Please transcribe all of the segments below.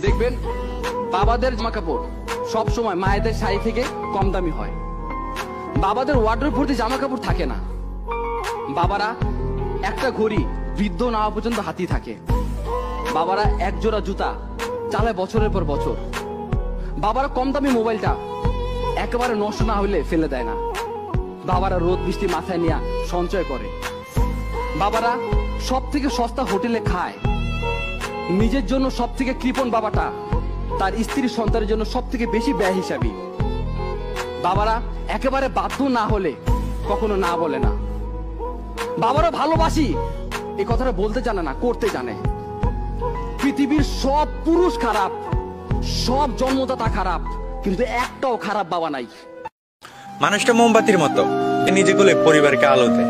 দেখবেন বাবাদের জামা কাপড় সব সময় মায়েদের শাড়ি থেকে কম দামি হয়। বাবাদের ওয়ার্ডরোব ভর্তি জামা কাপড় থাকে না। বাবারা একটা ঘড়ি বৃদ্ধ না হওয়া পর্যন্ত হাতি থাকে। বাবারা এক জোড়া জুতা চালায় বছরের পর বছর। বাবারা কম দামি মোবাইলটা একেবারে নষ্ট না হইলে ফেলে দেয় না। বাবারা রোদ বৃষ্টি মাথায় নিয়ে সঞ্চয় করে। বাবারা সব থেকে সস্তা হোটেলে খায়। নিজের জন্য সব থেকে কৃপণ বাবাটা তার স্ত্রী সন্তানের জন্য সব থেকে বেশি ব্যয় হিসাবী। বাবারা একেবারে বাধ্য না হলে কখনো না বলে না। বাবারা ভালোবাসি এই কথাটা বলতে জানে না, করতে জানে। পৃথিবীর সব পুরুষ খারাপ, সব জন্মদাতা খারাপ, কিন্তু একটাও খারাপ বাবা নাই। মানুষটা মোমবাতির মতো, নিজে গুলে পরিবারকে আলো দেয়,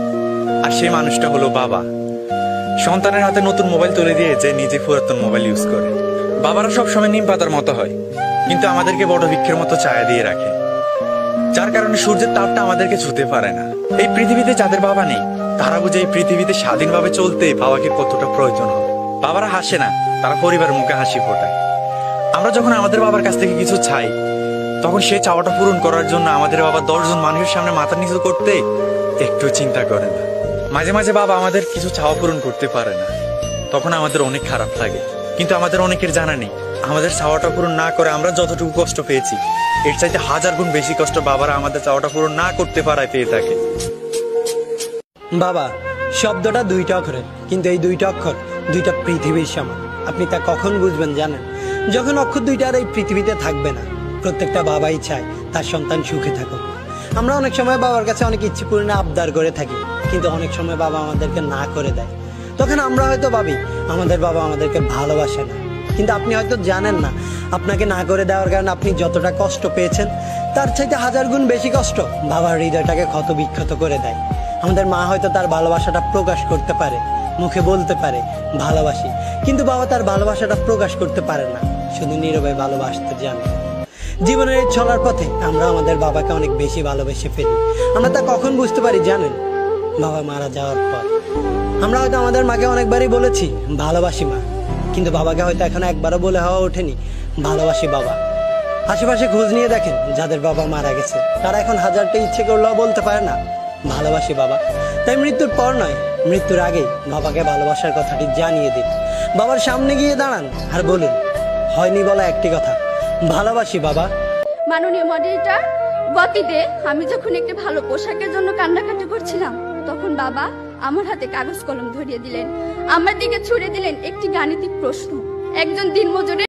আর সেই মানুষটা হলো বাবা। সন্তানের হাতে নতুন মোবাইল তুলে দিয়ে যে নিজে পুরাতন মোবাইল ইউজ করে। বাবারা সবসময় নিম পাতার মতো হয়, কিন্তু আমাদেরকে বড় বৃক্ষের মতো ছায়া দিয়ে রাখে, যার কারণে সূর্যের তাপটা আমাদেরকে ছুঁতে পারে না। এই পৃথিবীতে যাদের বাবা নেই তারা বুঝে এই পৃথিবীতে স্বাধীনভাবে চলতে বাবাকে কতটা প্রয়োজন হয়। বাবারা হাসে না, তারা পরিবারের মুখে হাসি ফোটায়। আমরা যখন আমাদের বাবার কাছ থেকে কিছু চাই, তখন সে চাওয়াটা পূরণ করার জন্য আমাদের বাবা 10 জন মানুষের সামনে মাথা নিচু করতে একটু চিন্তা করে না। মাঝে মাঝে বাবা আমাদের কিছু চাওয়া পূরণ করতে পারে না, তখন আমাদের অনেক খারাপ লাগে। কিন্তু আমাদের অনেকের জানা নেই, আমাদের চাওয়াটা পূরণ না করে আমরা যতটুকু কষ্ট পেয়েছি, এর চাইতে 1000 গুণ বেশি কষ্ট বাবারা আমাদের চাওয়াটা পূরণ না করতে পারায় পেয়ে থাকে। বাবা শব্দটা 2টা অক্ষরের, কিন্তু এই 2টা অক্ষর 2টা পৃথিবীর সমান। আপনি তা কখন বুঝবেন জানেন? যখন অক্ষর 2টা আর এই পৃথিবীতে থাকবে না। প্রত্যেকটা বাবাই চায় তার সন্তান সুখে থাকুক। আমরা অনেক সময় বাবার কাছে অনেক ইচ্ছে পূরণে আবদার করে থাকি, কিন্তু অনেক সময় বাবা আমাদেরকে না করে দেয়। তখন আমরা হয়তো ভাবি আমাদের বাবা আমাদেরকে ভালোবাসে না, কিন্তু আপনি হয়তো জানেন না আপনাকে না করে দেওয়ার কারণে আপনি যতটা কষ্ট পেয়েছেন তার চাইতে 1000 গুণ বেশি কষ্ট বাবার হৃদয়টাকে ক্ষত বিক্ষত করে দেয়। আমাদের মা হয়তো তার ভালোবাসাটা প্রকাশ করতে পারে, মুখে বলতে পারে ভালোবাসি, কিন্তু বাবা তার ভালোবাসাটা প্রকাশ করতে পারে না, শুধু নীরবে ভালোবাসতে জানে। জীবনের এই চলার পথে আমরা আমাদের বাবাকে অনেক বেশি ভালোবেসে ফেলি। আমরা তা কখন বুঝতে পারি জানেন? বাবা মারা যাওয়ার পর। আমরা হয়তো আমাদের মাকে অনেকবারই বলেছি ভালোবাসি মা, কিন্তু বাবাকে হয়তো এখনো একবারও বলে হওয়া ওঠেনি ভালোবাসি বাবা। আশেপাশে খোঁজ নিয়ে দেখেন যাদের বাবা মারা গেছে, তারা এখন 1000টা ইচ্ছে করলেও বলতে পারে না ভালোবাসি বাবা। তাই মৃত্যুর পর নয়, মৃত্যুর আগেই বাবাকে ভালোবাসার কথাটি জানিয়ে দিন। বাবার সামনে গিয়ে দাঁড়ান আর বলুন হয়নি বলা একটি কথা, ভালোবাসি বাবা। মাননীয় মডারেটর, গতিতে আমি যখন একটি ভালো পোশাকের জন্য কান্নাকাটি করছিলাম, তখন বাবা আমার হাতে কাগজ কলম ধরিয়ে দিলেন, আমার দিকে ছুড়ে দিলেন একটি গাণিতিক প্রশ্ন। একজন দিনমজুরের